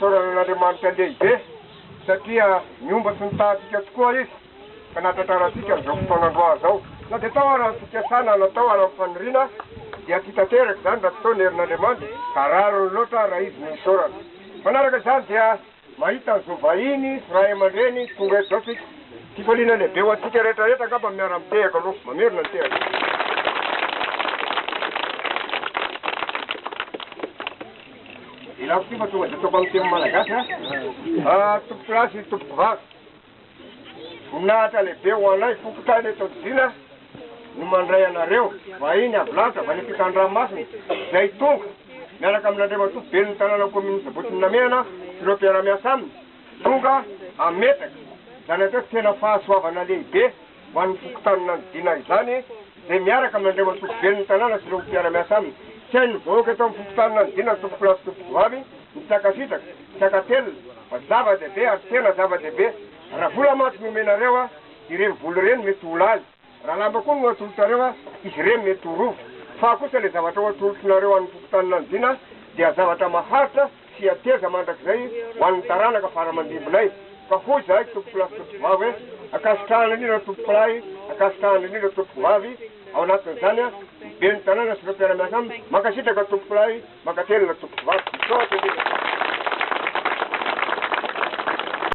fisaoran'Andriamanitra lehibe satria miomba sy nitahantsika tokoa izy ka nahatantarantsika amin'izao fotoan'androany zao. Na dia tao ary fikasana natao ary amin'ny faniriana dia tia tanteraka zany raha fotoana herin'Andriamanitra ka rariny loatra raha izy no isaorana. Manaraka izany dia mahita an'izao vahiny sy ray aman-dreny tonga eto zao sika. Tifaliana lehibe ho antsika rehetrarehetra angamba miara-mitehaka aloha mamerina ny tehaka. Ilako ty fa tonga dia ataoko amin'ny teny malagasy tompoko lahy sy tompoko vavy. Voninahitra lehibe ho anay fokotany eto Dina no mandray anareo vahiny avy lavitra avy any ampitan-dranomasina izay tonga miaraka amin'Andriamantoa be ny tanàna kominy Botinamena sy ireo mpiara-miasa aminy tonga ametaka zany atao tena fahasoavana lehibe ho an'ny fokotanina ny Dina izany izay miaraka amin'Andriamantoa be ny tanàna sy ireo mpiara-miasa aminy. Tsy hainy mivoaka eto amin'ny fokotanina ny Dina tompoko lahy sy tompoko vavy mitsakafitaka tsakatelina fa zava-dehibe ary tena zava-dehibe. Raha vola maty no omenareo ireny vola ireny mety ho laly. Raha lamba koa no atolotrareo izy ireny mety ho rovo. Fa kosa le zavatra ho atolotrareo amin'ny fokotanina ny Dina dia zavatra maharitra sy ateza mandrakizay ho an'ny taranaka fara-mandimbonay. Ka hoy zahay tompoko lahy sy tompoko vavy hoe akasitrahana indrindra tompoko lahy, akasitrahana indrindra tompoko vavy ao anatin'izany be ny tanàna sy ireo mpiara-miasa aminy mankasitraka tompoko lahy, mankatelina tompoko vavy.